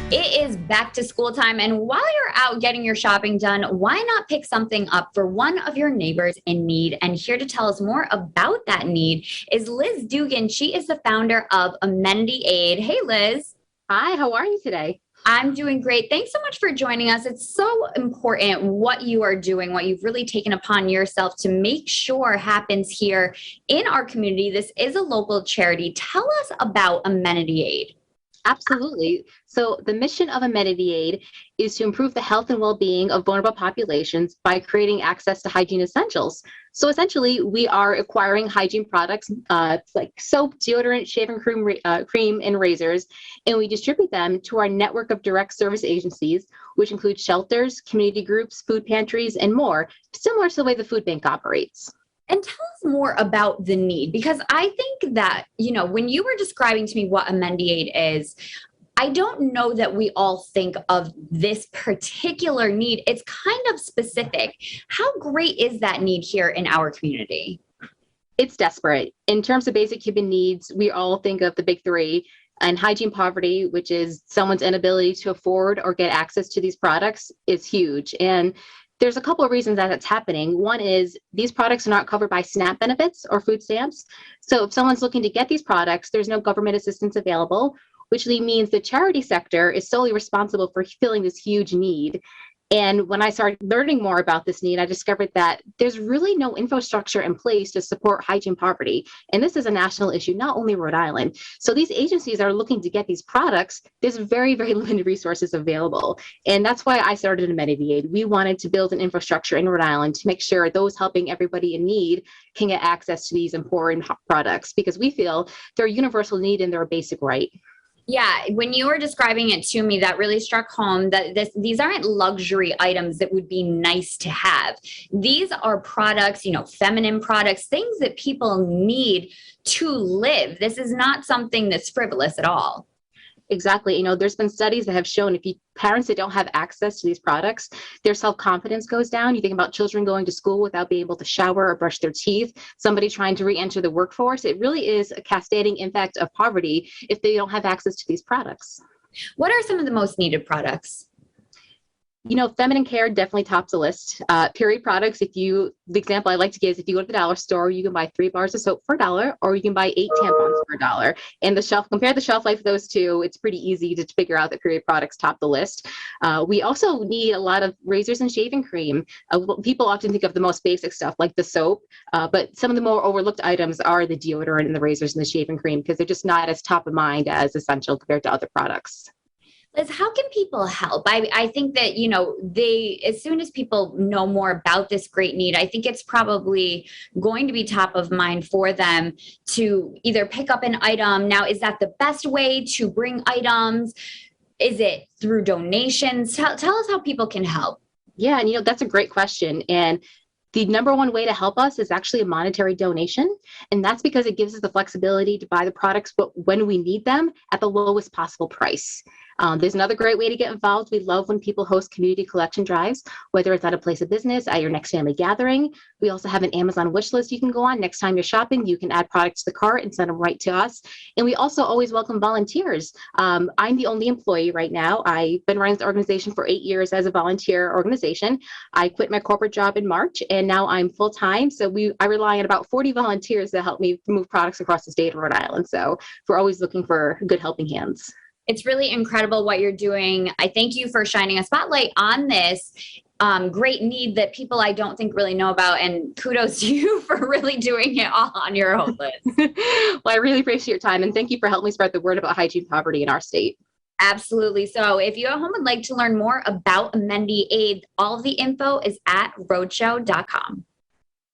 It is back to school time, and while you're out getting your shopping done, why not pick something up for one of your neighbors in need? And here to tell us more about that need is Liz Dugan. She is the founder of Amenity Aid. Hey, Liz. Hi, how are you today? I'm doing great. Thanks so much for joining us. It's so important what you are doing, what you've really taken upon yourself to make sure happens here in our community. This is a local charity. Tell us about Amenity Aid. Absolutely. So, the mission of Amenity Aid is to improve the health and well being of vulnerable populations by creating access to hygiene essentials. So, essentially, we are acquiring hygiene products like soap, deodorant, shaving cream, and razors, and we distribute them to our network of direct service agencies, which include shelters, community groups, food pantries, and more, similar to the way the food bank operates. And tell us more about the need, because I think that, when you were describing to me what a Mendiade is, I don't know that we all think of this particular need. It's kind of specific. How great is that need here in our community? It's desperate. In terms of basic human needs, we all think of the big three. And hygiene poverty, which is someone's inability to afford or get access to these products, is huge. And there's a couple of reasons that it's happening. One is these products are not covered by SNAP benefits or food stamps. So if someone's looking to get these products, there's no government assistance available, which means the charity sector is solely responsible for filling this huge need. And when I started learning more about this need, I discovered that there's really no infrastructure in place to support hygiene poverty. And this is a national issue, not only Rhode Island. So these agencies are looking to get these products. There's very, very limited resources available. And that's why I started Amenity Aid. We wanted to build an infrastructure in Rhode Island to make sure those helping everybody in need can get access to these important products, because we feel they're a universal need and they're a basic right. Yeah, when you were describing it to me, that really struck home that these aren't luxury items that would be nice to have. These are products, feminine products, things that people need to live. This is not something that's frivolous at all. Exactly. There's been studies that have shown if parents that don't have access to these products, their self-confidence goes down. You think about children going to school without being able to shower or brush their teeth, somebody trying to re-enter the workforce. It really is a cascading impact of poverty if they don't have access to these products. What are some of the most needed products? Feminine care definitely tops the list. Period products, the example I like to give is if you go to the dollar store, you can buy 3 bars of soap for $1, or you can buy 8 tampons for $1. And compare the shelf life of those two, it's pretty easy to figure out that period products top the list. We also need a lot of razors and shaving cream. People often think of the most basic stuff like the soap, but some of the more overlooked items are the deodorant and the razors and the shaving cream, because they're just not as top of mind as essential compared to other products. Liz, how can people help? I think that, as soon as people know more about this great need, I think it's probably going to be top of mind for them to either pick up an item. Now, is that the best way to bring items? Is it through donations? Tell us how people can help. Yeah, and that's a great question. And the number one way to help us is actually a monetary donation. And that's because it gives us the flexibility to buy the products, but when we need them at the lowest possible price. There's another great way to get involved. We love when people host community collection drives, whether it's at a place of business, at your next family gathering. We also have an Amazon wish list you can go on. Next time you're shopping, you can add products to the cart and send them right to us. And we also always welcome volunteers. I'm the only employee right now. I've been running the organization for 8 years as a volunteer organization. I quit my corporate job in March, and now I'm full-time. So I rely on about 40 volunteers to help me move products across the state of Rhode Island. So we're always looking for good helping hands. It's really incredible what you're doing. I thank you for shining a spotlight on this great need that people I don't think really know about. And kudos to you for really doing it all on your own list. Well, I really appreciate your time. And thank you for helping me spread the word about hygiene poverty in our state. Absolutely. So if you at home would like to learn more about Amenity Aid, all of the info is at roadshow.com.